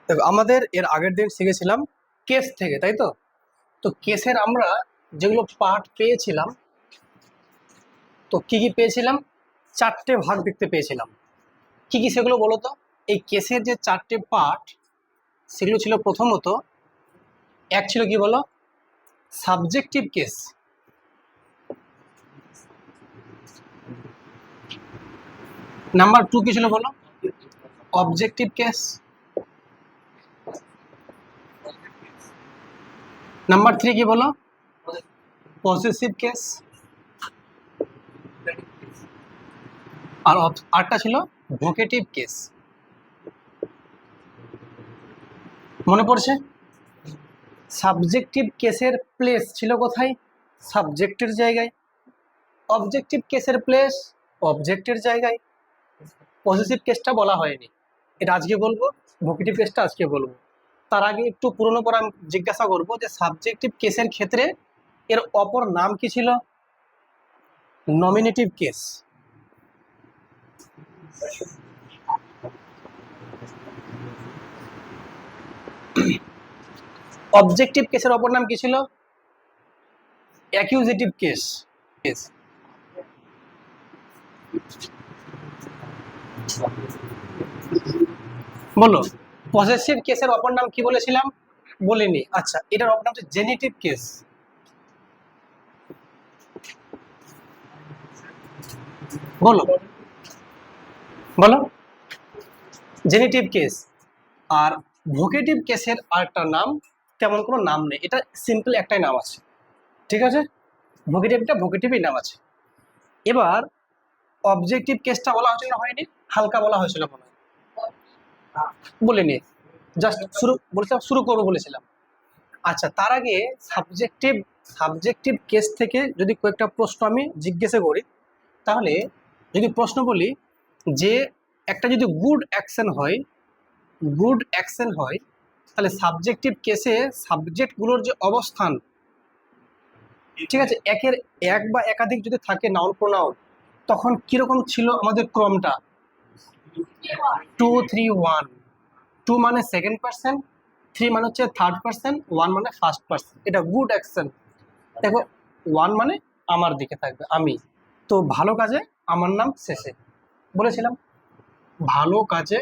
দেখো আমাদের এর আগের দিন শিখেছিলাম কেস থেকে, তাই তো? তো কেসের আমরা যেগুলো পার্ট পেয়েছিলাম, তো কি কি পেয়েছিলাম? চারটে ভাগ দেখতে পেয়েছিলাম। কি কি সেগুলো বলো তো? এই কেসের যে চারটে পার্ট, সেগুলো ছিল প্রথমত, এক ছিল কি বলো? Subjective case. নাম্বার টু কি ছিল বলো? Objective case. নাম্বার থ্রি কি বলো? Possessive case. আর আরটা ছিল ভোকেটিভ কেস। মনে পড়ছে? সাবজেক্টিভ কেসের প্লেস ছিল কোথায়? সাবজেক্টের জায়গায়। অবজেক্টিভ কেসের প্লেস অবজেক্টের জায়গায়। পজিটিভ কেসটা বলা হয়নি, এটা আজকে বলবো। ভোকেটিভ কেসটা আজকে বলবো। তার আগে একটু পুরনো করে আমি জিজ্ঞাসা করবো যে সাবজেক্টিভ কেসের ক্ষেত্রে এর অপর নাম কি ছিল? Nominative case. অবজেক্টিভ কেসের অপর নাম কি ছিল? Accusative case. কেস বলো। পজেসিভ কেসের অপর নাম কি বলেছিলাম? বলিনি। আচ্ছা, এটার অপর নাম হচ্ছে জেনিটিভ কেস। বলো বলো। জেনিটিভ কেস। আর ভোকেটিভ কেসের আরেকটা নাম, তেমন কোনো নাম নেই, এটা সিম্পল একটাই নাম আছে। ঠিক আছে, ভোকেটিভটা ভোকেটিভই নাম আছে। এবার অবজেক্টিভ কেসটা বলা হয়েছিল না হয়নি? হালকা বলা হয়েছিল মনে হয়, বলিনি। জাস্ট শুরু বলেছিলাম, শুরু করবো বলেছিলাম। আচ্ছা, তার আগে সাবজেক্টিভ সাবজেক্টিভ কেস থেকে যদি কয়েকটা প্রশ্ন আমি জিজ্ঞাসা করি, তাহলে যদি প্রশ্ন বলি যে একটা যদি গুড অ্যাকশন হয়, গুড অ্যাকশন হয়, তাহলে সাবজেক্টিভ কেসে সাবজেক্টগুলোর যে অবস্থান, ঠিক আছে, একের এক বা একাধিক যদি থাকে নাউন প্রোনাউন, তখন কিরকম ছিল আমাদের ক্রমটা? 2 3 1। 2 মানে সেকেন্ড পার্সন, 3 মানে হচ্ছে থার্ড পার্সন, 1 মানে ফার্স্ট পার্সন। এটা গুড অ্যাকশন। দেখো, 1 মানে আমার দিকে থাকবে, আমি। তো ভালো কাজে আমার নাম শেষে বলেছিলাম। ভালো কাজে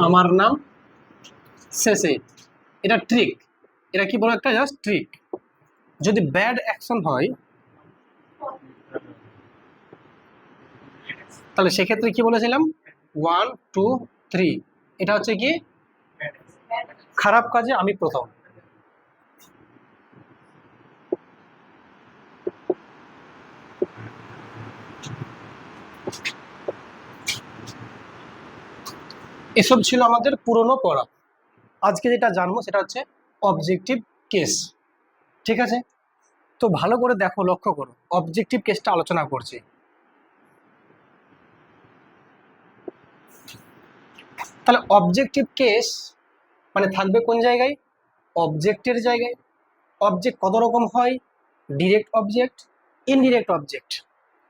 আমার নাম শেষে, এটা ট্রিক। এটা কি বলো, একটা জাস্ট ট্রিক। যদি ব্যাড অ্যাকশন হয়, তাহলে সেক্ষেত্রে কি বলেছিলাম? 1 2 3। এটা হচ্ছে কি? খারাপ কাজে আমি প্রথম। এসব ছিল আমাদের পুরনো পড়া। আজকে যেটা জানবো সেটা হচ্ছে অবজেক্টিভ কেস। ঠিক আছে, তো ভালো করে দেখো, লক্ষ্য করো, অবজেক্টিভ কেসটা আলোচনা করছি। তাহলে অবজেক্টিভ কেস মানে থাকবে কোন জায়গায়? অবজেক্টের জায়গায়। অবজেক্ট কত রকম হয়? Direct object, indirect object.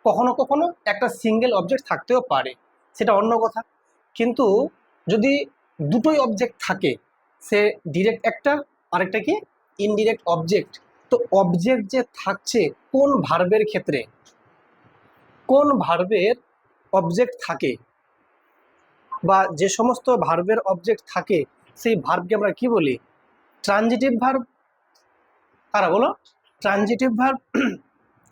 কখনো কখনো একটা সিঙ্গেল অবজেক্ট থাকতেও পারে, সেটা অন্য কথা। কিন্তু যদি দুটোই অবজেক্ট থাকে, সে ডিরেক্ট একটা, আরেকটা কি? Indirect object. তো অবজেক্ট যে থাকছে কোন ভার্বের ক্ষেত্রে, কোন ভার্বের অবজেক্ট থাকে, বা যে সমস্ত ভার্বের অবজেক্ট থাকে, সেই ভার্বকে আমরা কি বলি? Transitive verb. কারা বলো? Transitive verb.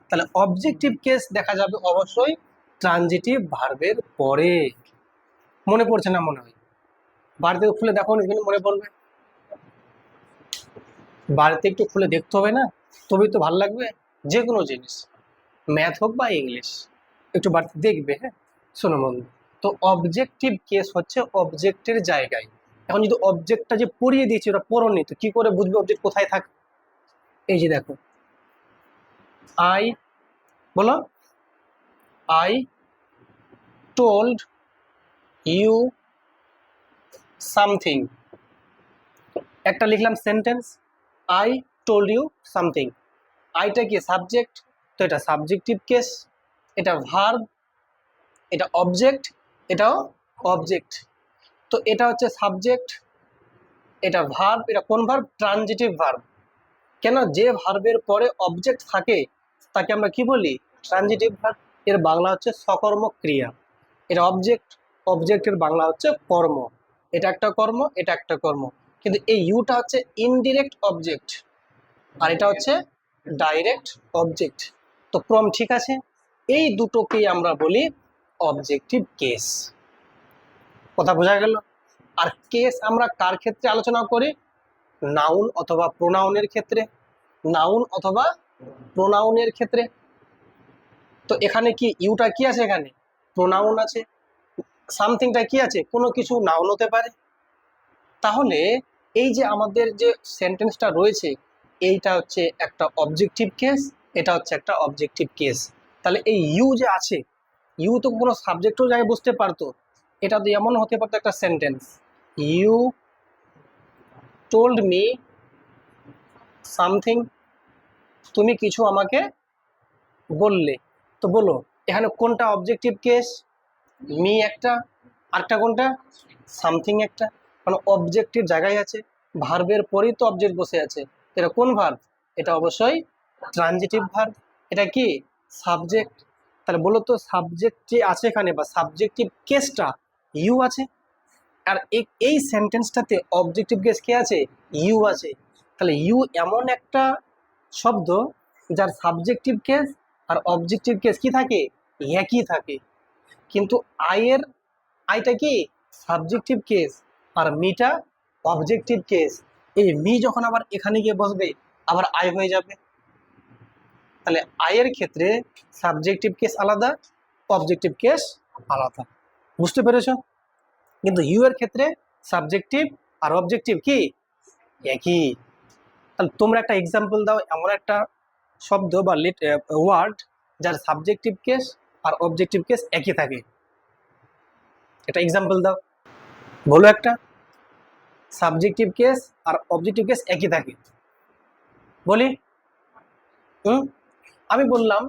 তাহলে অবজেক্টিভ কেস দেখা যাবে অবশ্যই ট্রানজিটিভ ভার্বের পরে। মনে পড়ছে না মনে হয়? বাড়িতে খুলে দেখো নি, কিন্তু মনে পড়বে। বাড়িতে একটু খুলে দেখতে হবে না? তবেই তো ভালো লাগবে। যে কোনো জিনিস, ম্যাথ হোক বা ইংলিশ, একটু বাড়িতে দেখবে। হ্যাঁ, শোনো বন্ধু। তো অবজেক্টিভ কেস হচ্ছে অবজেক্টের জায়গায়। এখন যদি অবজেক্টটা যে পড়িয়ে দিয়েছি, ওটা পড়নি, তো কি করে বুঝবে অবজেক্ট কোথায় থাকে? এই যে দেখো, আই, বলো, আই টোল্ড ইউ সামথিং। একটা লিখলাম sentence, I told you something. আইটা কি? সাবজেক্ট। তো এটা সাবজেক্টিভ কেস, এটা ভার্ব। এটা অবজেক্ট, এটাও অবজেক্ট। তো এটা হচ্ছে সাবজেক্ট, এটা ভার্ব, এটা কোন ভার্ব? Transitive verb. কেন? যে ভার্বের পরে অবজেক্ট থাকে তাকে আমরা কি বলি? Transitive verb. এর বাংলা হচ্ছে সকর্মক ক্রিয়া। এটা অবজেক্ট, অবজেক্টের বাংলা হচ্ছে কর্ম। এটা একটা কর্ম, এটা একটা কর্ম। কিন্তু এই ইউটা হচ্ছে ইনডিরেক্ট অবজেক্ট, আর এটা হচ্ছে ডাইরেক্ট অবজেক্ট। তো ক্রম ঠিক আছে। এই দুটোকেই আমরা বলি অবজেক্টিভ কেস। কথা বোঝা গেল? আর কেস আমরা কার ক্ষেত্রে আলোচনা করি? নাউন অথবা প্রোনাউনের ক্ষেত্রে। নাউন অথবা প্রোনাউনের ক্ষেত্রে। তো এখানে কি ইউটা কি আছে? এখানে প্রোনাউন আছে। সামথিংটা কি আছে? কোনো কিছু নাউন হতে পারে। তাহলে এই যে আমাদের যে সেন্টেন্সটা রয়েছে, এইটা হচ্ছে একটা অবজেক্টিভ কেস, এটা হচ্ছে একটা অবজেক্টিভ কেস। তাহলে এই ইউ যে আছে, ইউ তো কোনো সাবজেক্টও জায়গায় বুঝতে পারতো। এটা তো এমন হতে পারতো একটা sentence, you told me something, তুমি কিছু আমাকে বললে। তো বলো এখানে কোনটা অবজেক্টিভ কেস? মি একটা, আরেকটা কোনটা? সামথিং একটা। মানে অবজেক্টের জায়গায় আছে, ভার্বের পরেই তো অবজেক্ট বসে আছে। এটা কোন ভার্ব? এটা অবশ্যই ট্রানজিটিভ ভার্ব। এটা কি? সাবজেক্ট। তাহলে বলো তো সাবজেক্ট যে আছে এখানে বা সাবজেক্টিভ কেসটা ইউ আছে, আর এই সেন্টেন্সটাতে অবজেক্টিভ কেস কে আছে? ইউ আছে। তাহলে ইউ এমন একটা শব্দ যার সাবজেক্টিভ কেস আর অবজেক্টিভ কেস কি থাকে? একই থাকে। কিন্তু আইটা কি? সাবজেক্টিভ কেস, আর মিটা অবজেক্টিভ কেস। এই মি যখন আবার এখানে গিয়ে বসবে আবার আই হয়ে যাবে। তাহলে আয়ের ক্ষেত্রে সাবজেক্টিভ কেস আলাদা, অবজেক্টিভ কেস আলাদা। বুঝতে পেরেছো? কিন্তু ইউ এর ক্ষেত্রে সাবজেক্টিভ আর অবজেক্টিভ কি? একই। তাহলে তোমরা একটা এক্সাম্পল দাও এমন একটা শব্দ বা ওয়ার্ড যার সাবজেক্টিভ কেস আর অবজেক্টিভ কেস একই থাকে। একটা এক্সাম্পল দাও, বলো একটা। সাবজেক্টিভ কেস আর অবজেক্টিভ কেস একই থাকে, বলি। হুম, আমি বললাম,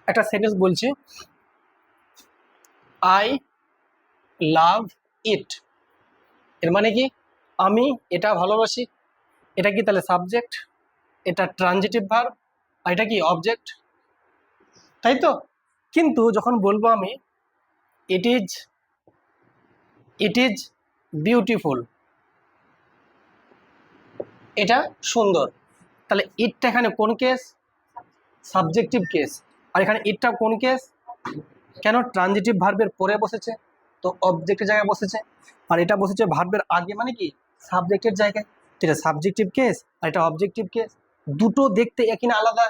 একটা সেন্টেন্স বলছি, আই লাভ ইট। এর মানে কি? আমি এটা ভালোবাসি। এটা কি তাহলে সাবজেক্ট? এটা ট্রানজিটিভ ভার্ব, আর এটা কি অবজেক্ট, তাই তো? কিন্তু যখন বলবো আমি ইট ইজ বিউটিফুল, এটা সুন্দর, তাহলে ইটটা এখানে কোন কেস? Subjective case. আর এখানে ইটটা কোন কেস? কেন? ট্রানজিটিভ ভার্বের পরে বসেছে, তো অবজেক্টের জায়গায় বসেছে। আর এটা বসেছে ভার্বের আগে, মানে কি সাবজেক্টের জায়গায়। এটা সাবজেক্টিভ কেস আর এটা অবজেক্টিভ কেস। দুটো দেখতে একই না আলাদা?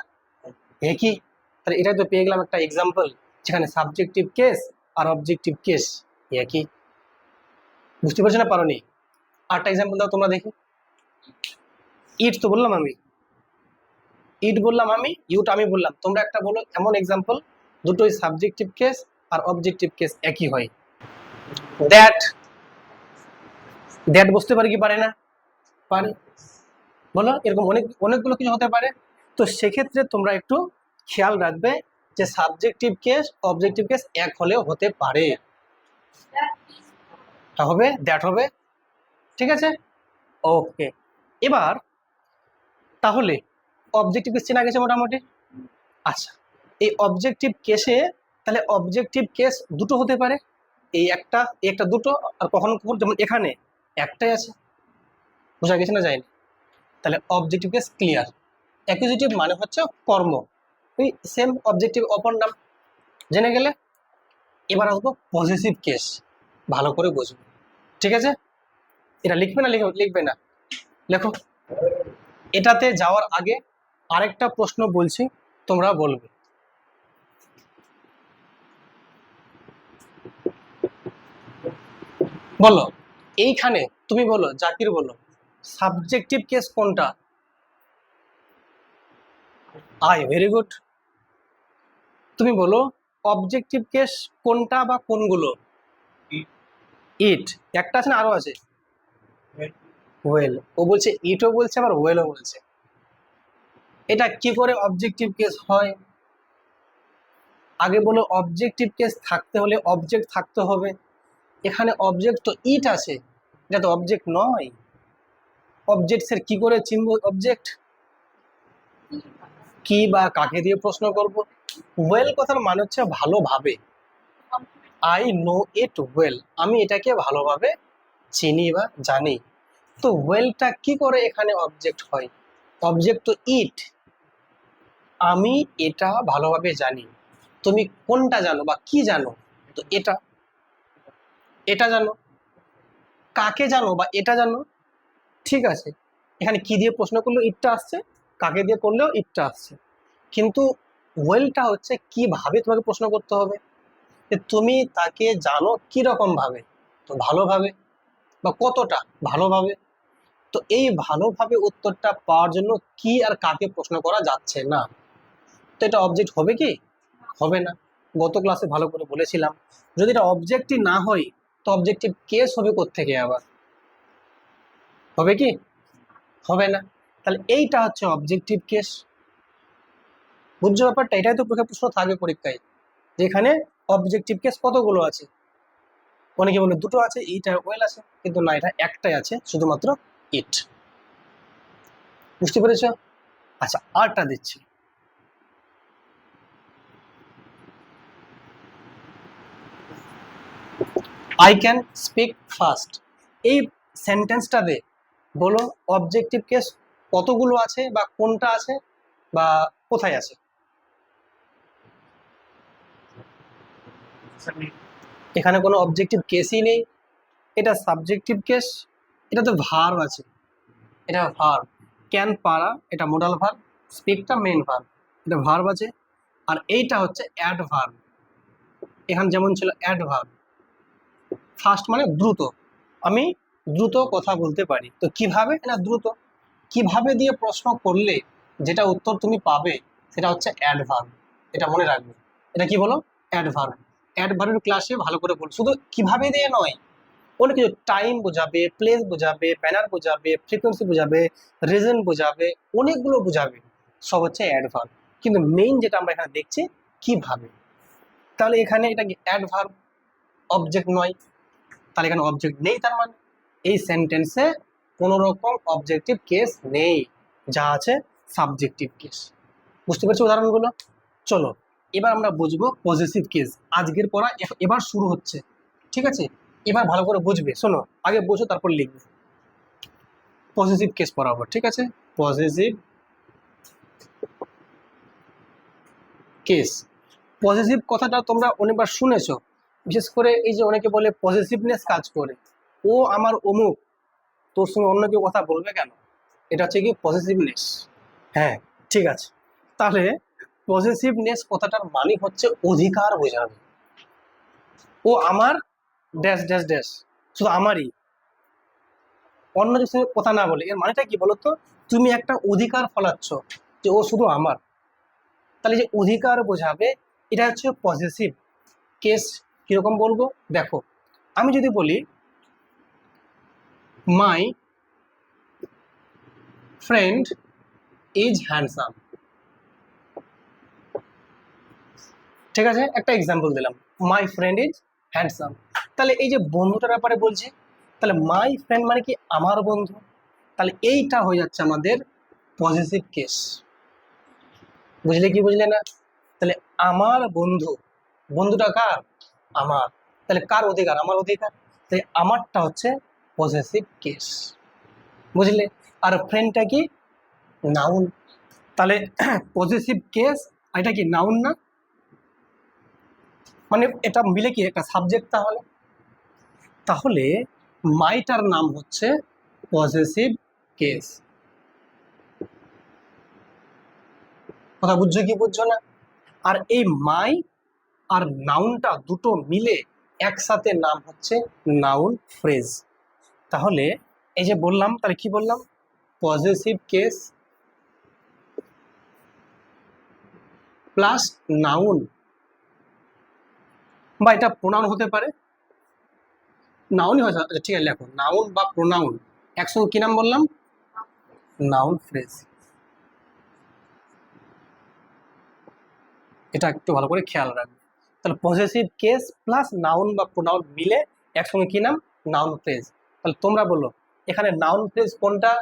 একই। তাহলে এটাই তো পেয়ে গেলাম একটা এক্সাম্পল যেখানে সাবজেক্টিভ কেস আর অবজেক্টিভ কেস একই। বুঝতে পারছো না পারোনি? আরেকটা এক্সাম্পল দাও তোমরা দেখি। ইট তো বললাম আমি, ইট বললাম আমি, ইউটা আমি বললাম, তোমরা একটা বলো এমন এক্সাম্পল দুটোই সাবজেক্টিভ কেস আর অবজেক্টিভ কেস একই হয়। দ্যাট, দ্যাট বুঝতে পারে কি পারে না? পারে। বলো এরকম অনেকগুলো কিছু হতে পারে। তো সেক্ষেত্রে তোমরা একটু খেয়াল রাখবে যে সাবজেক্টিভ কেস অবজেক্টিভ কেস এক হলেও হতে পারে। হবে দ্যাট হবে, ঠিক আছে? ওকে। এবার তাহলে অবজেক্টিভ কেস চেনা গেছে মোটামুটি। আচ্ছা, এই অবজেক্টিভ কেসে তাহলে অবজেক্টিভ কেস দুটো হতে পারে, এই একটা দুটো, আর কখনো কখনো যেমন এখানে একটাই আছে। বোঝা গেছে না যায়নি? তাহলে অবজেক্টিভ কেস ক্লিয়ার। অ্যাকুজিটিভ মানে হচ্ছে কর্ম, ওই সেম অবজেক্টিভ অপর নাম, জেনে গেলে। এবার আসবো পজিটিভ কেস, ভালো করে বুঝবে, ঠিক আছে? এটা লিখবে না? লিখবে না? লেখো। এটাতে যাওয়ার আগে আরেকটা প্রশ্ন বলছি, তোমরা বলবে। বলো এইখানে, তুমি বলো, জাকির বলো, সাবজেক্টিভ কেস কোনটা? I, very good. তুমি বলো অবজেক্টিভ কেস কোনটা বা কোনগুলো? ইট একটা আছে না আরো আছে? ওয়েল। ও বলছে ইটও বলছে আবার ওয়েলও বলছে। এটা কি করে অবজেক্টিভ কেস হয়? আগে বলে অবজেক্টিভ কেস থাকতে হলে অবজেক্ট থাকতে হবে, এখানে অবজেক্ট তো ইট আছে, এটা তো অবজেক্ট নয়। অবজেক্টসের কি করে চিনব অবজেক্ট? কি বা কাকে দিয়ে প্রশ্ন করব? ওয়েল কথার মানে হচ্ছে ভালোভাবে। আই নো ইট ওয়েল, আমি এটাকে ভালোভাবে চিনি বা জানি। তো ওয়েলটা কি করে এখানে অবজেক্ট হয়? অবজেক্ট তো ইট, আমি এটা ভালোভাবে জানি। তুমি কোনটা জানো বা কি জানো? তো এটা, এটা জানো। কাকে জানো বা এটা জানো? ঠিক আছে, এখানে কি দিয়ে প্রশ্ন করলেও ইটটা আসছে, কাকে দিয়ে করলেও ইটটা আসছে। কিন্তু ওয়েলটা হচ্ছে কিভাবে তোমাকে প্রশ্ন করতে হবে, যে তুমি তাকে জানো কি রকম ভাবে? তো ভালোভাবে। বা কতটা ভালোভাবে। তো এই ভালোভাবে উত্তরটা পাওয়ার জন্য কি আর কাকে প্রশ্ন করা যাচ্ছে না। তো এটা অবজেক্ট হবে কি? হবে না। গত ক্লাসে ভালো করে বলেছিলাম, যদি এটা অবজেক্টই না হয় তো অবজেক্টিভ কেস হবে কোত্থেকে আবার? হবে কি? হবে না। তাহলে এইটা হচ্ছে অবজেক্টিভ কেস। বুঝছো ব্যাপারটা? এটাই তো প্রশ্ন থাকবে পরীক্ষায়, যেখানে অবজেক্টিভ কেস কতগুলো আছে। অনেকে বলে দুটো আছে, ইট আর ওয়েল আছে, কিন্তু না, এটা একটাই আছে, শুধুমাত্র ইট। বুঝতে পেরেছ? আচ্ছা, আরটা দিচ্ছি। আই ক্যান স্পিক ফাস্ট, এই সেন্টেন্সটাতে বলো অবজেক্টিভ কেস কতগুলো আছে বা কোনটা আছে বা কোথায় আছে? এখানে কোনো অবজেক্টিভ কেসই নেই, এটা সাবজেক্টিভ কেস। এটা তো ভার্ব আছে, এটা ভার্ব। ক্যান পারা, এটা মোডাল ভার্ব। স্পিকটা মেইন ভার্ব, এটা ভার্ব আছে। আর এইটা হচ্ছে অ্যাডভার্ব, এখানে যেমন ছিল অ্যাডভার্ব। ফাস্ট মানে দ্রুত, আমি দ্রুত কথা বলতে পারি। তো কিভাবে? না দ্রুত। কিভাবে দিয়ে প্রশ্ন করলে যেটা উত্তর তুমি পাবে সেটা হচ্ছে অ্যাডভার্ব। এটা মনে রাখবে। এটা কি বলো? অ্যাডভার্ব। অ্যাডভার্বের ক্লাসে ভালো করে বল, শুধু কিভাবে দিয়ে নয়, অনেক কিছু, টাইম বোঝাবে, প্লেস বোঝাবে, ম্যানার বোঝাবে, ফ্রিকোয়েন্সি বোঝাবে, রিজন বোঝাবে, অনেকগুলো বোঝাবে। সব হচ্ছে অ্যাডভার্ব। কিন্তু মেইন যেটা আমরা এখানে দেখছি কিভাবে। তাহলে এখানে এটা কি অ্যাডভার্ব, অবজেক্ট নয়। তাহলে এখানে অবজেক্ট নেই, তার মানে এই সেন্টেন্সে কোনো রকম অবজেক্টিভ কেস নেই, যা আছে সাবজেক্টিভ কেস। বুঝতে পারছো উদাহরণগুলো? চলো এবার আমরা বুঝবো পজিটিভ কেস। আজকের পড়া এবার শুরু হচ্ছে, ঠিক আছে? এবার ভালো করে বুঝবে, শোনো, আগে বুঝো তারপর লিখবে। পজিটিভ কেস পড়াবো, ঠিক আছে? Positive case. পজিটিভ কথাটা তোমরা অনেকবার শুনেছো, বিশেষ করে এই যে অনেকে বলে পজিটিভনেস কাজ করে, ও আমার অমুক, তোর সঙ্গে অন্য কেউ কথা বলবে কেন? এটা হচ্ছে কি পজিটিভনেস। হ্যাঁ, ঠিক আছে। তাহলে পজিটিভনেস কথাটার মানে হচ্ছে অধিকার বোঝাবে। ও আমার ড্যাশ ড্যাশ ড্যাশ, শুধু আমারই, অন্য কিছু কথা না বলে। এর মানেটা কি বলতো? তুমি একটা অধিকার ফলাচ্ছ যে ও শুধু আমার। তাহলে যে অধিকার বোঝাবে, এটা হচ্ছে পজিটিভ কেস। কিরকম বলবো দেখো, আমি যদি বলি মাই ফ্রেন্ড ইজ হ্যান্ডসাম, ঠিক আছে? একটা এক্সাম্পল দিলাম, মাই ফ্রেন্ড ইজ হ্যান্ডসাম। তাহলে এই যে বন্ধুটার ব্যাপারে বলছি, তাহলে মাই ফ্রেন্ড মানে কি আমার বন্ধু। তাহলে এইটা হয়ে যাচ্ছে আমাদের পজিটিভ কেস। বুঝলে কি বুঝলে না? তাহলে আমার বন্ধু, বন্ধুটা কার? আমার। তাহলে কার অধিকার? আমার অধিকার। তাই আমারটা হচ্ছে পজিটিভ কেস। বুঝলে? আর ফ্রেন্ডটা কি? নাউন। তাহলে পজিটিভ কেস, এটা কি নাউন না? মানে এটা মিলে কি একটা সাবজেক্ট। তাহলে তাহলে মাইটার নাম হচ্ছে পজিটিভ কেস। কথা বুঝছো কি বুঝছো না? আর এই মাই আর নাউনটা দুটো মিলে একসাথে নাম হচ্ছে নাউন ফ্রেজ। তাহলে এই যে বললাম, তাহলে কি বললাম? পজিটিভ কেস প্লাস নাউন, বা এটা প্রোনাউন হতে পারে, নাউনই হয়েছে। আচ্ছা ঠিক আছে, লেখো নাউন বা প্রোনাউন একসঙ্গে কি নাম বললাম? Noun phrase. এটা একটু ভালো করে খেয়াল রাখবে। তাহলে পজেসিভ কেস প্লাস নাউন বা প্রোনাউন মিলে একসঙ্গে কি নাম? Noun phrase. তাহলে তোমরা বলো এখানে নাউন ফ্রেজ কোনটা?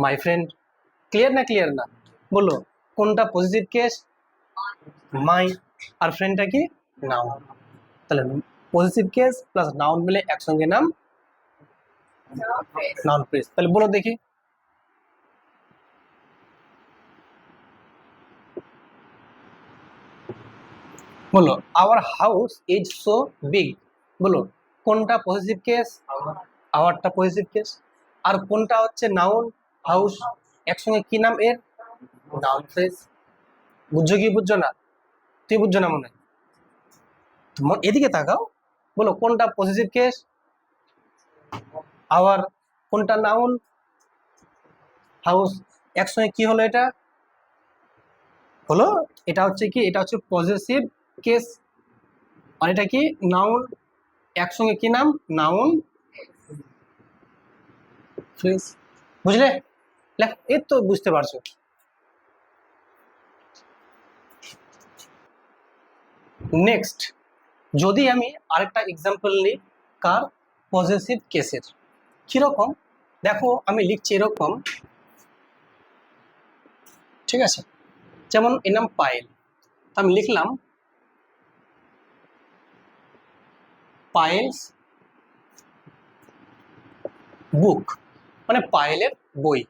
My friend. ক্লিয়ার না? ক্লিয়ার না? বলো কোনটা পজিটিভ কেস? মাই। আর ফ্রেন্ডটা কি? নাউন। তাহলে পজিটিভ কেস প্লাস নাউন মিলে একসঙ্গে নাম নাউন ফ্রেজ। তাহলে বলো দেখি। বলো our house is so big. বলো কোনটা পজিটিভ কেস? আওয়ারটা পজিটিভ কেস। আর কোনটা হচ্ছে নাউন? হাউস। একসঙ্গে কি নাম এর? Noun phrase. বুঝছো কি বুঝছো না? তুই বুঝছো না মনে হয়? তোমার এদিকে তাকাও। বলো কোনটা পজিটিভ কেস? আওয়ার। কোনটা নাউন? হাউস। একসঙ্গে কি হলো এটা? হলো এটা হচ্ছে কি? এটা হচ্ছে পজিটিভ কেস। আর এটা কি? নাউন। একসঙ্গে কি নাম? Noun phrase. বুঝলে? লেখ, এই তো বুঝতে পারছো। নেক্সট, যদি আমি আরেকটা এক্সাম্পল নিই কার? পজিটিভ কেসের। কিরকম? দেখো আমি লিখছি এরকম, ঠিক আছে? যেমন এর নাম পায়েল। আমি লিখলাম পায়েলস বুক, মানে পায়েলের বই।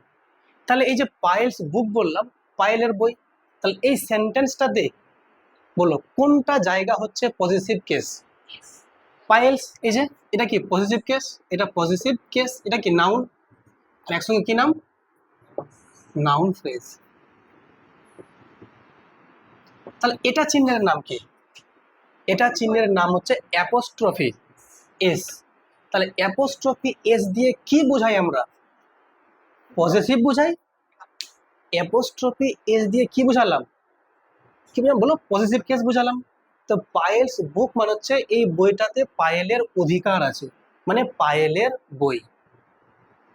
তাহলে এই যে পায়েলস বুক বললাম, পায়েলের বই, তাহলে এই সেন্টেন্সটা দে বলো কোনটা জায়গা হচ্ছে পজিটিভ কেস? পায়েলস, এই যে এটা কি পজিটিভ কেস? এটা পজিটিভ কেস। এটা কি নাউন। আর একসঙ্গে কি নাম? Noun phrase. তাহলে এটা চিহ্নের নাম কি? এটা চিহ্নের নাম হচ্ছে অ্যাপোস্ট্রফি এস। তাহলে অ্যাপোস্ট্রফি এস দিয়ে কি বোঝাই আমরা? পজিটিভ বোঝাই। অ্যাপোস্ট্রফি এস দিয়ে কি বোঝালাম? কি বললাম বলো? পজিটিভ কেস বোঝালাম। তো পায়েলস বুক মানে হচ্ছে এই বইটাতে পায়েলের অধিকার আছে, মানে পায়েলের বই,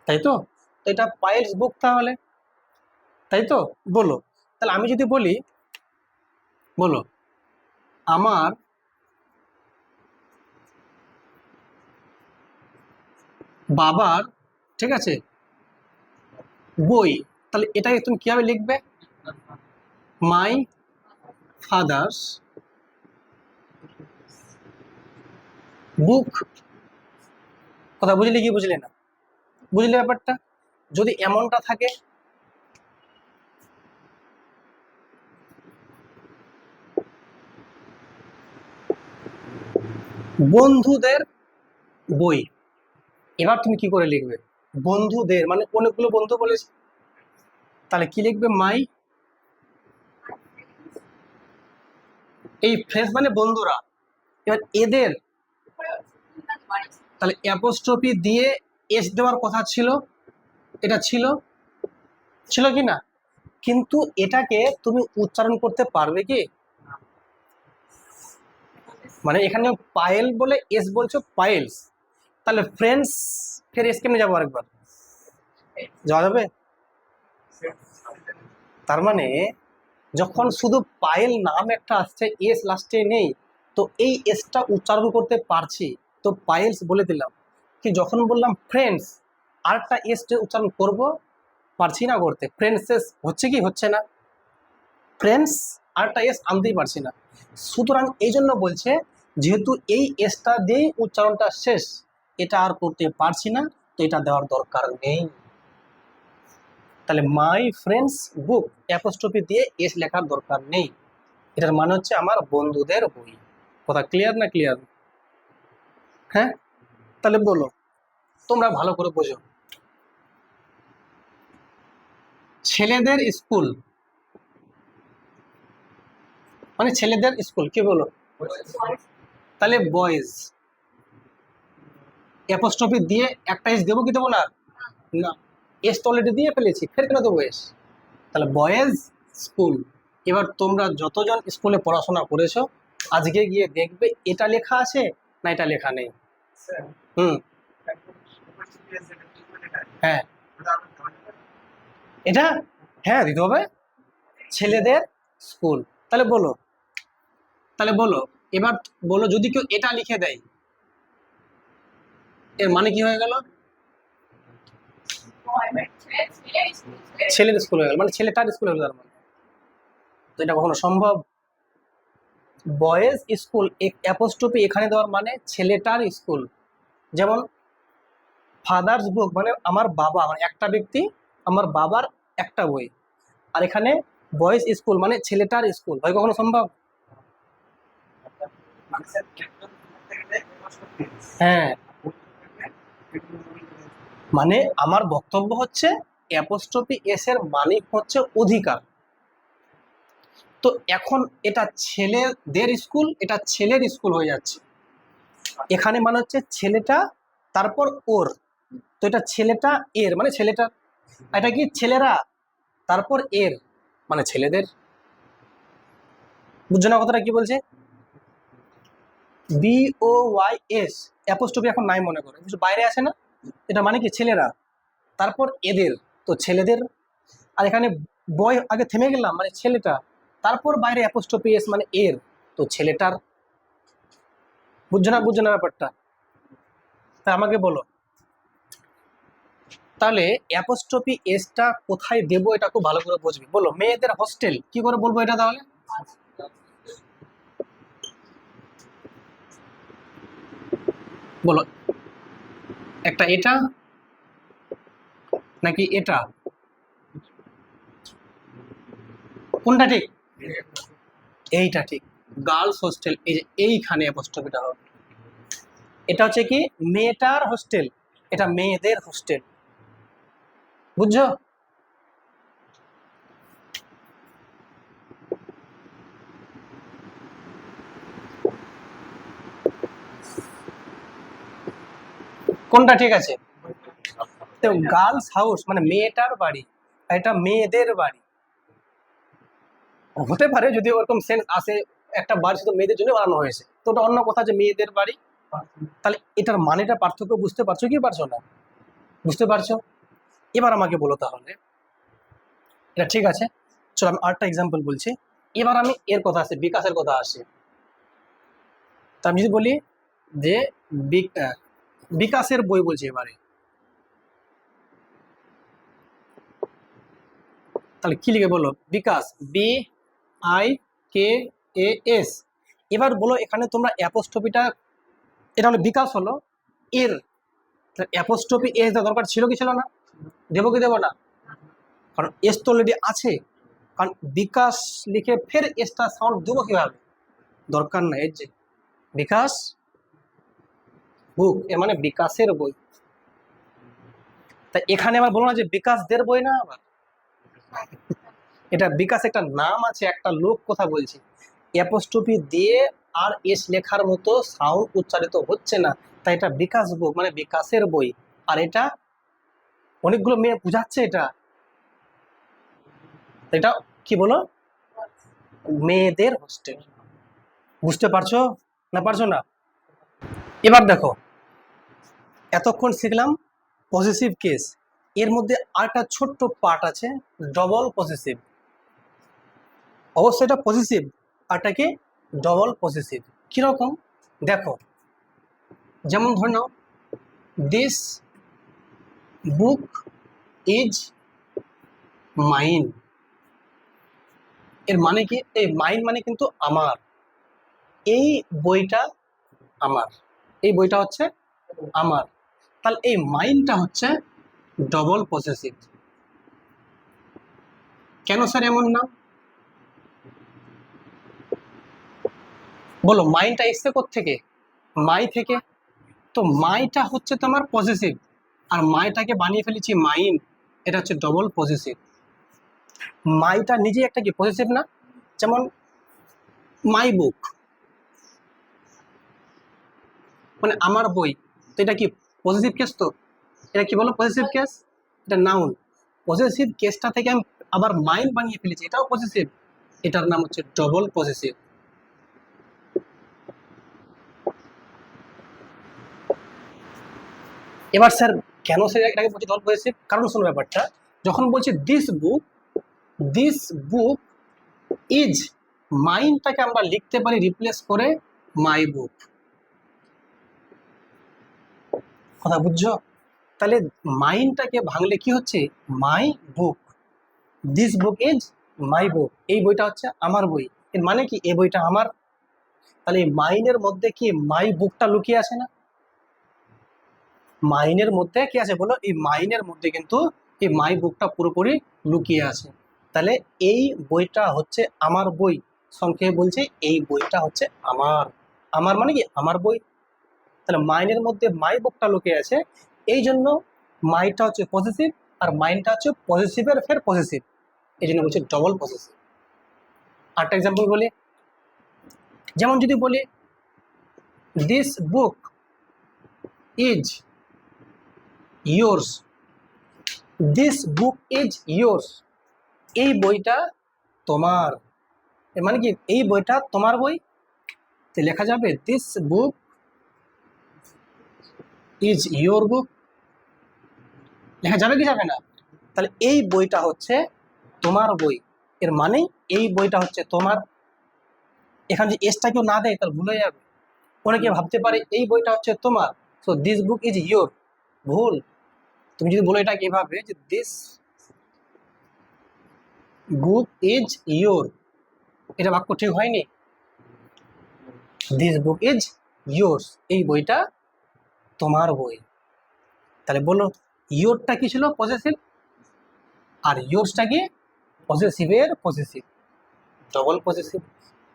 তাই তো? তো এটা পায়েলস বুক তাহলে, তাই তো? বলো তাহলে আমি যদি বলি, বলো আমার বাবার, ঠিক আছে, বই, তাহলে এটাকে তুমি কিভাবে লিখবে? মাই ফাদার্স বুক। কথা বুঝলে কি বুঝলে না? বুঝলে ব্যাপারটা? যদি এমনটা থাকে, বন্ধুদের বই, এবার তুমি কি করে লিখবে? বন্ধুদের মানে অনেকগুলো বন্ধু বলেছে, তাহলে কি লিখবে? মাই। এই ফ্রেজ মানে বন্ধুরা। এবার এদের, তাহলে অ্যাপোস্ট্রফি দিয়ে এস দেওয়ার কথা ছিল, এটা ছিল, ছিল কি না? কিন্তু এটাকে তুমি উচ্চারণ করতে পারবে কি? মানে এখানে পায়েল বলে এস বলছো পায়েলস, তাহলে ফ্রেন্ডস, ফের এস কেমনে যাবো আরেকবার? যাওয়া যাবে? তার মানে যখন শুধু পায়েল নাম একটা আসছে, এস লাস্টে নেই, তো এই এসটা উচ্চারণ করতে পারছি, তো পায়েলস বলে দিলাম। কি যখন বললাম ফ্রেন্ডস, আরেকটা এস উচ্চারণ করব, পারছি না করতে। ফ্রেন্ডসেস হচ্ছে কি? হচ্ছে না। ফ্রেন্ডস আরেকটা এস আনতেই পারছি না। সুতরাং এই জন্য বলছে যেহেতু এই এসটা দিয়েই উচ্চারণটা শেষ, এটা আর করতে পারছি না, তো এটা দেওয়ার দরকার নেই। তাহলে মাই ফ্রেন্ডস বুক অ্যাপোস্ট্রফি দিয়ে এস লেখার দরকার নেই। এটার মানে হচ্ছে আমার বন্ধুদের বই। কথা ক্লিয়ার না? ক্লিয়ার? হ্যাঁ, তাহলে বলো তোমরা ভালো করে বোঝো। ছেলেদের স্কুল মানে ছেলেদের স্কুল, কি বলো? তাহলে বয়েজ, অ্যাপোস্ট্রফি দিয়ে একটা এস দেবো কি দেবো না? না, এস তো অলরেডি দিয়ে ফেলেছি, ফের কেন দেবো এস? তাহলে বয়েজ স্কুল। এবার তোমরা যতজন স্কুলে পড়াশোনা করেছো আজকে গিয়ে দেখবে এটা লেখা আছে না এটা লেখা নেই। হুম, হ্যাঁ, এটা হ্যাঁ দিতে হবে। ছেলেদের স্কুল, তাহলে বলো, তাহলে বলো, এবার বলো যদি কেউ এটা লিখে দেয় এর মানে কি হয়ে গেল? ছেলের স্কুল হয়ে গেল, মানে ছেলেটার স্কুল হয়ে গেল তার মানে। তো এটা কখনো সম্ভব? বয়েজ স্কুল অ্যাপোস্ট্রফি এখানে দেওয়ার মানে ছেলেটার স্কুল। যেমন ফাদার্স বুক মানে আমার বাবা, মানে একটা ব্যক্তি, আমার বাবার একটা বই। আর এখানে বয়েজ স্কুল মানে ছেলেটার স্কুল, হয় কখনো সম্ভব? হ্যাঁ, মানে আমার বক্তব্য হচ্ছে অ্যাপোস্ট্রফি এস এর মানে হচ্ছে অধিকার। তো এখন এটা ছেলেদের স্কুল, এটা ছেলের স্কুল হয়ে যাচ্ছে। এখানে মানে হচ্ছে ছেলেটা, তারপর ওর। তো এটা ছেলেটা এর মানে ছেলেটা, এটা কি ছেলেরা, তারপর এর মানে ছেলেদের। বুঝছো না কথাটা কি বলছে? BOYS অ্যাপোস্ট্রফি এখন নাই মনে করো, কিছু বাইরে আসে না, এটা মানে কি ছেলেরা, তারপর এদের, তো ছেলেদের। আর এখানে বয় আগে থেমে গেলাম মানে ছেলেটা, তারপর বাইরে অ্যাপোস্ট্রফি এস মানে এর, তো ছেলেটার। বুঝছো না, বুঝছো না ব্যাপারটা? তা আমাকে বলো তাহলে অ্যাপোস্ট্রফি এসটা কোথায় দেবো, এটা খুব ভালো করে বুঝবি। বলো মেয়েদের হোস্টেল, কি করে বলবো এটা তাহলে? বলো একটা এটা নাকি এটা, কোনটা ঠিক? এইটা ঠিক, গার্লস হোস্টেল। এই যে এইখানে অ্যাপোস্ট্রফিটা হবে। এটা হচ্ছে কি মেয়েটার হোস্টেল, এটা মেয়েদের হোস্টেল। বুঝছো? কোনটা ঠিক আছে? তো গার্লস হাউস মানে মেয়েটার বাড়ি, আর এটা মেয়েদের বাড়ি। হতে পারে যদি ওরকম সেন্স আসে, একটা বাড়ি শুধু মেয়েদের জন্য বানানো হয়েছে, তো ওটা অন্য কথা যে মেয়েদের বাড়ি। তাহলে এটার মানেটা পার্থক্য বুঝতে পারছো কি পারছো না? বুঝতে পারছো? এবার আমাকে বলো তাহলে, এটা ঠিক আছে, চলো আমি আরেকটা এক্সাম্পল বলছি। এবার আমি এর কথা আসে, বিকাশের কথা আসে। তা আমি যদি বলি যে বিকাশের বই বলছি এবারে, তাহলে কি লিখে বলো? বিকাশ, BIKAS। এবার বলো এখানে তোমরা অ্যাপোস্ট্রফিটা, এটা হলো বিকাশ হলো এর, অ্যাপোস্ট্রফি এস দেওয়া দরকার ছিল কি ছিল না? দেবো কি দেবো না? কারণ এস তো অলরেডি আছে, কারণ বিকাশ লিখে ফের এসটা সাউন্ড দেবো কিভাবে? দরকার নাই। এই যে বিকাশ বুক এ মানে বিকাশের বই। তাই এখানে আবার বলো না যে বিকাশদের বই না, আবার এটা বিকাশ একটা নাম আছে, একটা লোক কথা বলছি। অ্যাপোস্ট্রফি দিয়ে আর এস লেখার মতো সাউন্ড উচ্চারিত হচ্ছে না, তাই এটা বিকাশ বুক মানে বিকাশের বই। আর এটা অনেকগুলো মেয়ে বুঝাচ্ছে এটা, এটা কি বলো? মেয়েদের হোস্টেল। বুঝতে পারছো না পারছো না? এবার দেখো, এতক্ষণ শিখলাম পজিটিভ কেস, এর মধ্যে আরেকটা ছোট্ট পার্ট আছে, ডবল পজিটিভ। অবশ্যই এটা পজিটিভ, আরটা কি ডবল পজিটিভ। কিরকম দেখো, যেমন ধরে নাও দিস বুক ইজ মাইন। এর মানে কি? এই মাইন মানে কিন্তু আমার, এই বইটা আমার, এই বইটা হচ্ছে আমার। তাহলে এই মাইনটা হচ্ছে ডবল পসেসিভ। কেন স্যার এমন নাম? বলো মাইনটা এসছে থেকে? মাই থেকে। তো মাইটা হচ্ছে তোমার পসেসিভ, আর মাইটাকে বানিয়ে ফেলেছি মাইন, এটা হচ্ছে ডবল পসেসিভ। মাইটা নিজে একটা কি পসেসিভ না? যেমন মাই বুক মানে আমার বই, তো এটা কি পজিটিভ কেস? তো এটা কি বলো পজিটিভ কেস? এটা নাউন। পজিটিভ কেসটা থেকে আমি আবার মাইন বানিয়ে ফেলেছি, এটাও পজিটিভ, এটার নাম হচ্ছে ডবল পজিটিভ। এবার স্যার কেন স্যার এটাকে বলছি ডবল পজিটিভ? কারণ শোনো ব্যাপারটা, যখন বলছি this book, this book is মাইনটাকে আমরা লিখতে পারি রিপ্লেস করে মাই বুক। কথা বুঝছো? তাহলে মাইনটাকে ভাঙলে কি হচ্ছে, মাই বুক, দিস বুক ইজ মাই বুক, এই বইটা হচ্ছে আমার বই। এর মানে কি এই বইটা আমার। তাহলে এই মাইনের মধ্যে কি মাই বুকটা লুকিয়ে আছে না? মাইনের মধ্যে কি আছে বলো, এই মাইনের মধ্যে কিন্তু এই মাই বুকটা পুরোপুরি লুকিয়ে আছে। তাহলে এই বইটা হচ্ছে আমার বই, সংক্ষেপে বলছে এই বইটা হচ্ছে আমার। আমার মানে কি আমার বই। তাহলে মাইনের মধ্যে মাই বুকটা লুকিয়ে আছে, এই জন্য মাইটা হচ্ছে পজিটিভ আর মাইনটা হচ্ছে পজিটিভের ফের পজিটিভ, এই জন্য বলছে ডবল পজিটিভ। আরেকটা এক্সাম্পল বলি, যেমন যদি বলি this book is yours, this book is yours, এই বইটা তোমার। এর মানে কি এই বইটা তোমার বই, তো লেখা যাবে this book is your book, লেখা যাবে কি যাবে না? তাহলে এই বইটা হচ্ছে তোমার বই, এর মানে এই বইটা হচ্ছে তোমার। এখানে যে এসটা কেউ না দেয় তাহলে ভুল হয়ে যাবে। অনেকে ভাবতে পারে এই বইটা হচ্ছে তোমার, so this book is your, ভুল। তুমি যদি বলো এটা কিভাবে যে দিস বুক ইজ ইয়োর, এটা বাক্য ঠিক হয়নি। দিস বুক ইজ ইয়োর্স, এই বইটা তোমার বই। তাহলে বলো ইয়োরটা কি ছিল, পজেসিভ, আর ইয়োর্সটা কি পজেসিভের পজেসিভ, ডবল পজেসিভ।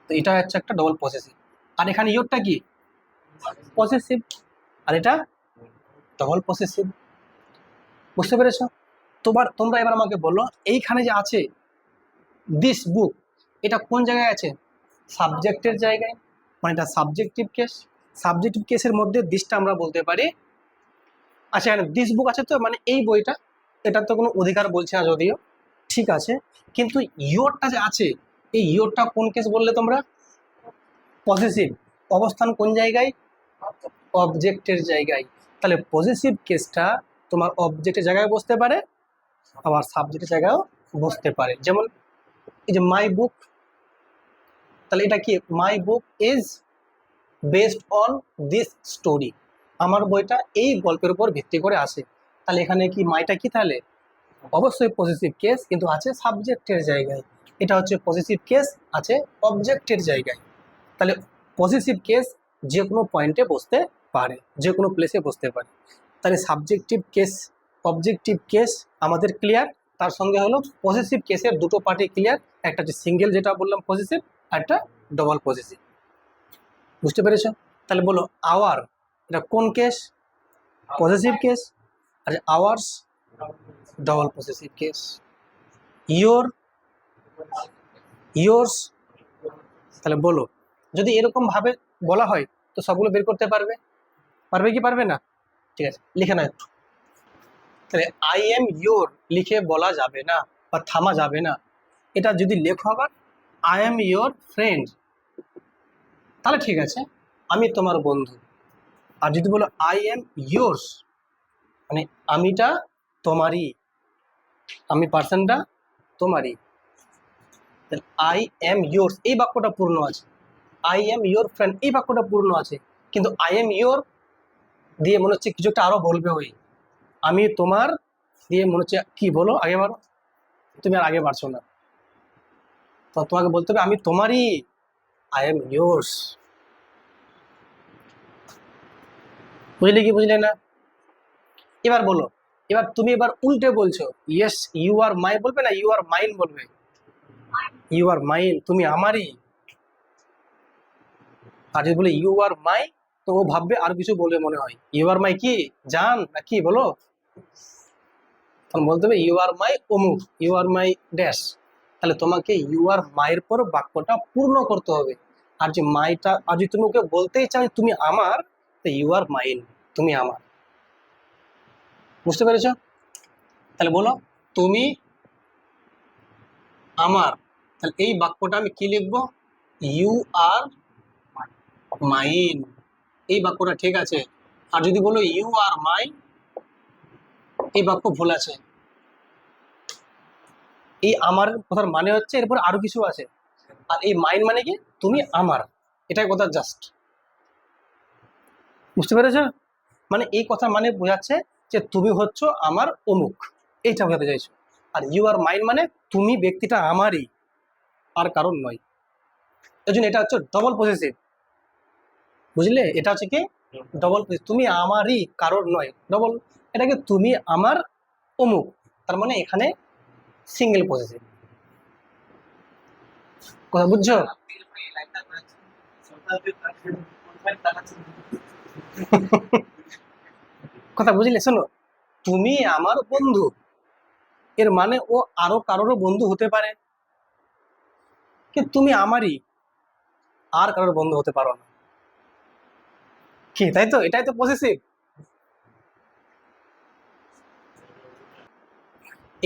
তো এটা হচ্ছে একটা ডবল পজেসিভ। আর এখানে ইয়োরটা কি পজেসিভ, আর এটা ডবল পজেসিভ। বুঝতে পেরেছো? তোমরা এবার আমাকে বলো এইখানে যে আছে দিস বুক, এটা কোন জায়গায় আছে? সাবজেক্টের জায়গায়, মানে এটা সাবজেক্টিভ কেস। সাবজেক্টিভ কেসের মধ্যে দিসটা আমরা বলতে পারি। আচ্ছা এখানে দিস বুক আছে, তো মানে এই বইটা, এটার তো কোনো অধিকার বলছে না যদিও, ঠিক আছে। কিন্তু ইয়োরটা যে আছে, এই ইয়োরটা কোন কেস বললে তোমরা? পজেসিভ। অবস্থান কোন জায়গায়? অবজেক্টের জায়গায়। তাহলে পজেসিভ কেসটা তোমার অবজেক্টের জায়গায় বসতে পারে, আবার সাবজেক্টের জায়গায়ও বসতে পারে। যেমন এই যে মাই বুক, তাহলে এটা কি my book is based on this story, আমার বইটা এই গল্পের উপর ভিত্তি করে আসে। তাহলে এখানে কি মাইটা কি তাহলে অবশ্যই পজিটিভ কেস, কিন্তু আছে সাবজেক্টের জায়গায়। এটা হচ্ছে পজিটিভ কেস, আছে অবজেক্টের জায়গায়। তাহলে পজিটিভ কেস যে কোনো পয়েন্টে বসতে পারে, যে কোনো প্লেসে বসতে পারে। তাহলে সাবজেক্টিভ কেস, অবজেক্টিভ কেস আমাদের ক্লিয়ার, তার সঙ্গে হলো পজিটিভ কেসের দুটো পার্টি ক্লিয়ার, একটা হচ্ছে সিঙ্গেল যেটা বললাম পজিটিভ, আর একটা ডবল পজিটিভ। বুঝতে পেরেছো? তাহলে বলো আওয়ার, এটা কোন কেস? Positive case. আর ours double positive case. Your, yours, তাহলে বলো যদি এরকম ভাবে বলা হয় তো সবগুলো বের করতে পারবে, পারবে কি পারবে না? ঠিক আছে লিখে নাও একটু। তাহলে আই এম ইয়োর লিখে বলা যাবে না বা থামা যাবে না। এটা যদি লেখো আবার আই এম ইয়োর ফ্রেন্ড, তাহলে ঠিক আছে আমি তোমার বন্ধু। আর যদি বলো আই এম ইয়োর্স, মানে আমিটা তোমারই, আমি পার্সনটা তোমারই। আই এম ইয়োর্স এই বাক্যটা পূর্ণ আছে, আই এম ইয়োর ফ্রেন্ড এই বাক্যটা পূর্ণ আছে, কিন্তু আই এম ইয়োর দিয়ে মনে হচ্ছে কিছু একটা আরো বলবে, ওই আমি তোমার দিয়ে মনে হচ্ছে কি বলো আগে বাড়ো, তুমি আর আগে বাড়ছো না, তো তোমাকে বলতে হবে আমি তোমারই, আই এম ইয়োর্স। বুঝলে কি বুঝলে না? এবার বলো, এবার তুমি এবার উল্টে বলছো, ইয়েস ইউ আর মাই বলবে না ইউ আর মাইন বলবে? ইউ আর মাইন, তুমি আমারই। আর যদি বলে ইউ আর মাই, তো ও ভাববে আর কিছু বলবে মনে হয়, ইউ আর মাই কি জান না কি বলো, তখন বলতে হবে ইউ আর মাই অমুক, ইউ আর মাই ড্যাশ। তাহলে তোমাকে ইউ আর মাইয়ের পর বাক্যটা পূর্ণ করতে হবে। আর যে মাইটা, আর যদি তুমি ওকে বলতেই চাও তুমি আমার, তো ইউ আর মাইন, তুমি আমার। বুঝতে পেরেছ? তাহলে বলো তুমি আমার, তাহলে এই বাক্যটা আমি কি লিখবো? ইউ আর মাইন, এই বাক্যটা ঠিক আছে। আর যদি বলো ইউ আর মাই, এই বাক্য ভুল আছে। এই আমার কথার মানে হচ্ছে এরপর আরো কিছু আছে, আর এই মাইন মানে কি, তুমি আমার, এটাই কথা জাস্ট। বুঝতে পেরেছ? মানে এই কথা মানে বোঝাচ্ছে যে তুমি হচ্ছ আমার অমুক, এইটা বোঝাতে চাইছো। আর ইউ আর মাইন মানে তুমি ব্যক্তিটা আমারই, আর কারণ নয়। এই জন্য এটা হচ্ছে ডবল পজিটিভ, বুঝলে? এটা হচ্ছে কি ডবল পজিটিভ, তুমি আমারই কারণ নয়, ডবল। এটাকে তুমি আমার অমুক, তার মানে এখানে সিঙ্গেল পজিটিভ। কথা বুঝছো? কথা বুঝলে? শোনো, তুমি আমার বন্ধু, এর মানে ও আরো কারোরও বন্ধু হতে পারে, কিন্তু তুমি আমারই, আর কারোর বন্ধু হতে পারো না। কি তাই তো? এটাই তো পজিটিভ।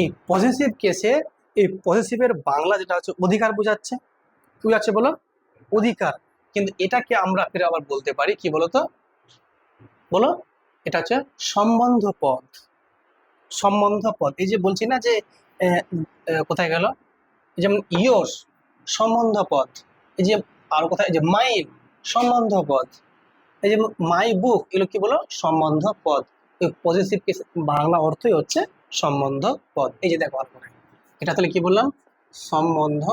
এই পজিটিভ কেসে, এই পজিটিভের বাংলা যেটা হচ্ছে অধিকার বোঝাচ্ছে। কি বোঝাচ্ছে বলো? অধিকার। কিন্তু এটাকে আমরা ফিরে আবার বলতে পারি কি বলো তো? বলো। এটা হচ্ছে সম্বন্ধ পদ। সম্বন্ধ পদ, এই যে বলছি না যে কোথায় গেল, যেমন ইয়োর্স সম্বন্ধ পদ, এই যে আরো কোথায়, এই যে মাইন সম্বন্ধ পদ, এই যে মাই বুক, এগুলো কি বলো? সম্বন্ধ পদ। এই পজিটিভ কেস বাংলা অর্থই হচ্ছে সম্বন্ধ পদ। এই যে দেখো আর করে, এটা তাহলে কি বললাম? সম্বন্ধ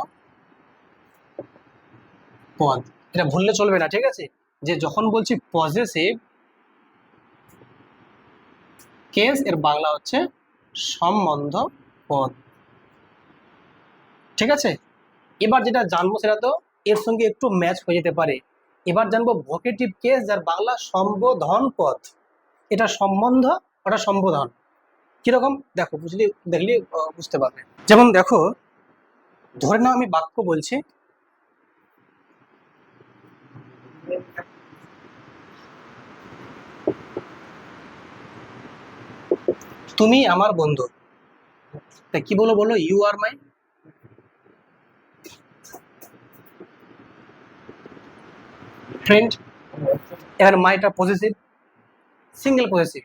পদ। এটা ভুললে চলবে না, ঠিক আছে? যে যখন বলছি পজিটিভ কেস, এর বাংলা হচ্ছে সম্বন্ধ পদ। ঠিক আছে? এবার যেটা জানবো সেটা তো এর সঙ্গে একটু ম্যাচ হয়ে যেতে পারে। এবার জানবো ভোকেটিভ কেস, যার বাংলা সম্বোধন পদ। এটা সম্বন্ধ, ওটা সম্বোধন। কিরকম দেখো, দেখলে বুঝতে পারবে। যেমন দেখো, ধরে নাও আমি বাক্য বলছি, তুমি আমার বন্ধু। তা কি বলো বলো? You are my friend. এবার মাইটা পজিটিভ, সিঙ্গেল পজিটিভ।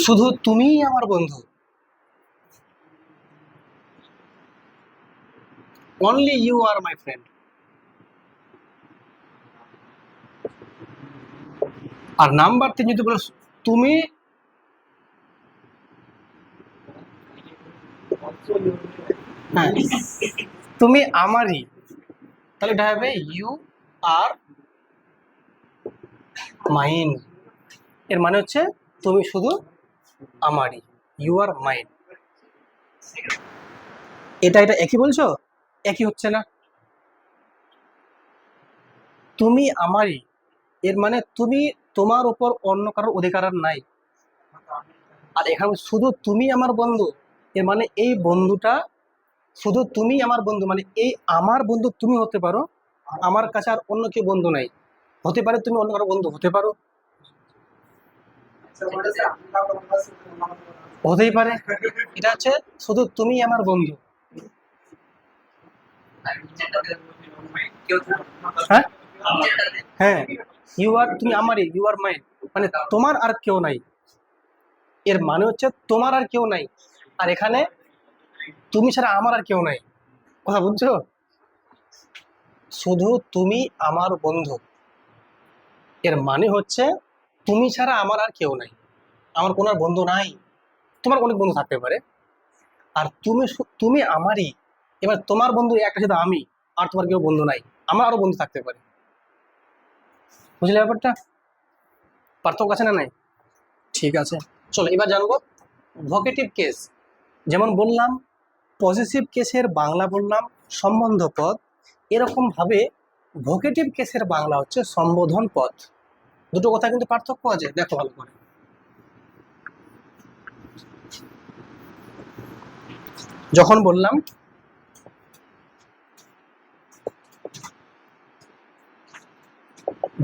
শুধু তুমিই আমার বন্ধু, only you are my friend. আর নাম্বার 3 যদি বলো তুমি, হ্যাঁ, তুমি আমারই, তাহলে এটা হবে ইউ আর মাইন। এর মানে হচ্ছে তুমি শুধু আমারই, ইউ আর মাইন। এটা এটা একই বলছো? একই হচ্ছে না। তুমি আমারই, এর মানে তুমি, তোমার উপর অন্য কারোর অধিকার আর নাই। আর এখানে শুধু তুমি আমার বন্ধু, এর মানে এই বন্ধুটা, শুধু তুমি আমার বন্ধু মানে এই আমার বন্ধু তুমি হতে পারো, আমার কাছে আর অন্য কেউ বন্ধু নাই। হতে পারে তুমি অন্য কারো বন্ধু হতে পারো, হতেই পারে। এটা হচ্ছে শুধু তুমি আমার বন্ধু। হ্যাঁ, হ্যাঁ, ইউ আর, তুমি আমারই, ইউ আর মাইন, মানে তোমার আর কেউ নাই। এর মানে হচ্ছে তোমার আর কেউ নাই, আর এখানে তুমি ছাড়া আমার আর কেউ নাই। কথা বুঝছো? শুধু তুমি আমার বন্ধু, এর মানে হচ্ছে তুমি ছাড়া আমার আর কেউ নাই, আমার কোনো আর বন্ধু নাই। তোমার অনেক বন্ধু থাকতে পারে, আর তুমি আমারই। এবার তোমার বন্ধু একটা শুধু আমি, আর তোমার কেউ বন্ধু নাই, আমার আরো বন্ধু থাকতে পারে। বুঝলে ব্যাপারটা? পার্থক্য আছে না নাই? ঠিক আছে, চলো এবার জানবো ভোকেটিভ কেস। যেমন বললাম পজিটিভ কেসের বাংলা বললাম সম্বন্ধ পদ, এরকম ভাবে ভোকেটিভ কেসের বাংলা হচ্ছে সম্বোধন পদ। দুটো কথা কিন্তু পার্থক্য আছে, দেখো ভালো করে। যখন বললাম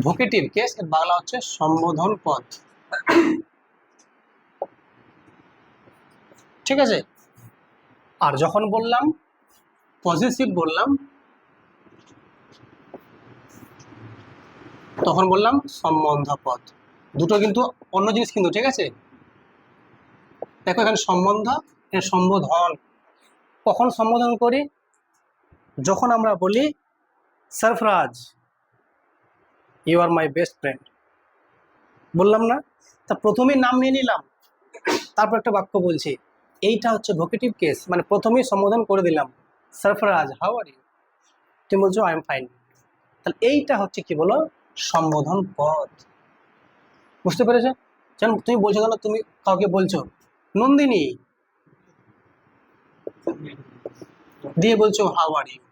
ভোকেটিভ কেস, এর বাংলা হচ্ছে সম্বোধন পদ। ঠিক আছে? আর যখন বললাম পজিটিভ, বললাম তখন বললাম সম্বন্ধ পদ। দুটো কিন্তু অন্য জিনিস কিন্তু, ঠিক আছে। দেখো এখানে সম্বন্ধ, এখানে সম্বোধন। কখন সম্বোধন করি? যখন আমরা বলি Sarfaraz you are my best friend, বললাম না? তা প্রথমেই নাম নিয়ে নিলাম, তারপর একটা বাক্য বলছি, এইটা হচ্ছে ভোকেটিভ কেস, মানে প্রথমেই সম্বোধন করে দিলাম, সরফরাজ হাউ আর ইউ, তুমি বলছো আই এম ফাইন, তাহলে এইটা হচ্ছে কি বলো, সম্বোধন পদ। বুঝতে পেরেছো? যেমন তুমি বলছো, কেন তুমি কাউকে বলছো নন্দিনী, দিয়ে বলছো হাউ আর ইউ,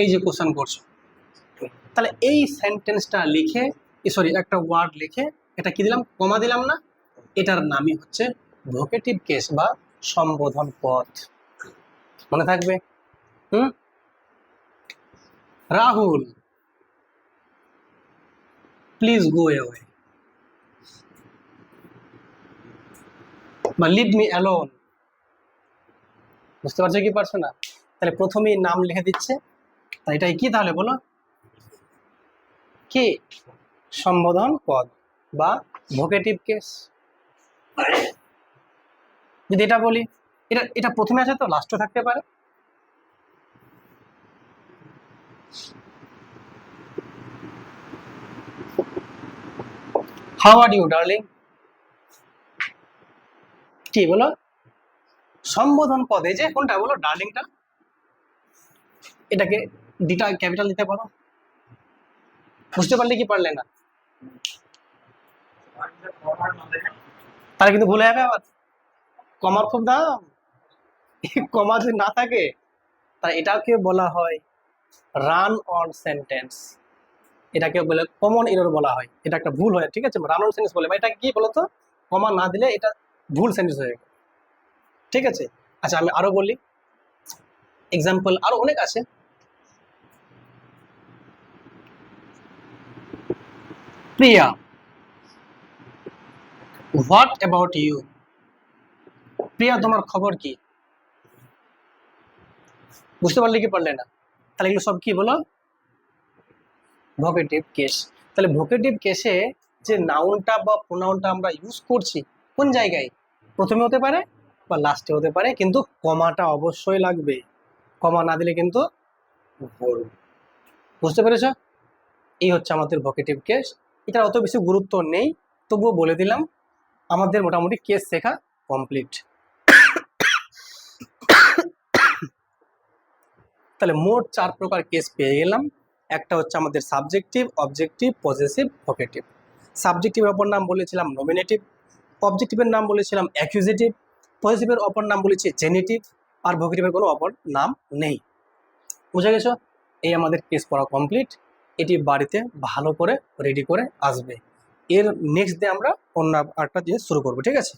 এই যে কোশ্চেন করছো, তাহলে এই সেন্টেন্সটা লিখে, সরি একটা ওয়ার্ড লিখে, এটা কি দিলাম, কমা দিলাম না, এটার নামই হচ্ছে ভোকেটিভ কেস বা সম্বোধন পদ। মনে থাকবে? রাহুল প্লিজ গো অ্যাওয়ে, বা লিভ মি অ্যালোন। বুঝতে পারছো কি পারছো না? তাহলে প্রথমেই নাম লিখে দিচ্ছে, তাই এটাই কি তাহলে বলো, কি সম্বোধন পদ বা ভোকেটিভ কেস। যদি এটা বলি, এটা এটা প্রথমে আছে তো লাস্টও থাকতে পারে। হাউ আর ইউ ডার্লিং, কি বলো, সম্বোধন পদে যে কোনটা বলো, ডার্লিংটা, এটাকে ডিটা ক্যাপিটাল দিতে পারো। বুঝতে পারলে কি পারলে না? তারা কিন্তু ভুলে যাবে আবার, কমার খুব দাম, কমা যদি না থাকে, তাহলে এটাকে বলা হয় রান অন সেন্টেন্স, এটাকে বলে কমন এরর বলা হয়। এটা একটা ভুল হয়, ঠিক আছে, রান অন সেন্টেন্স বলে, বা এটা কি বলতো, কমা না দিলে এটা ভুল সেন্টেন্স হয়ে গেল, ঠিক আছে। আচ্ছা আমি আরো বলি, এক্সাম্পল আরো অনেক আছে। প্রিয়া, হোয়াট অ্যাবাউট ইউ, প্রিয়া তোমার খবর কি। বুঝতে পারলে কি পারলে না? তাহলে এগুলো সব কি বলো, ভোকেটিভ কেস। তাহলে ভোকেটিভ কেসে যে নাউনটা বা প্রোনাউনটা আমরা ইউজ করছি, কোন জায়গায়, প্রথমে হতে পারে বা লাস্টে হতে পারে, কিন্তু কমাটা অবশ্যই লাগবে, কমা না দিলে কিন্তু ভুল। বুঝতে পেরেছ? এই হচ্ছে আমাদের ভোকেটিভ কেস। এটা অত বেশি গুরুত্ব নেই, তবুও বলে দিলাম, আমাদের মোটামুটি কেস শেখা কমপ্লিট। তাহলে মোট 4 প্রকার কেস পেয়ে গেলাম। একটা হচ্ছে আমাদের সাবজেক্টিভ, অবজেক্টিভ, পজেসিভ, ভোকেটিভ। সাবজেক্টিভের অপর নাম বলেছিলাম নমিনেটিভ, অবজেক্টিভের নাম বলেছিলাম অ্যাকিউজেটিভ, পজেসিভের অপর নাম বলেছি জেনিটিভ, আর ভোকেটিভের কোনো অপর নাম নেই। বুঝে গেছো? এই আমাদের কেস পড়া কমপ্লিট। এটি বাড়িতে ভালো করে রেডি করে আসবে। এর নেক্সট ডে আমরা অন্য একটা দিয়ে শুরু করবো, ঠিক আছে?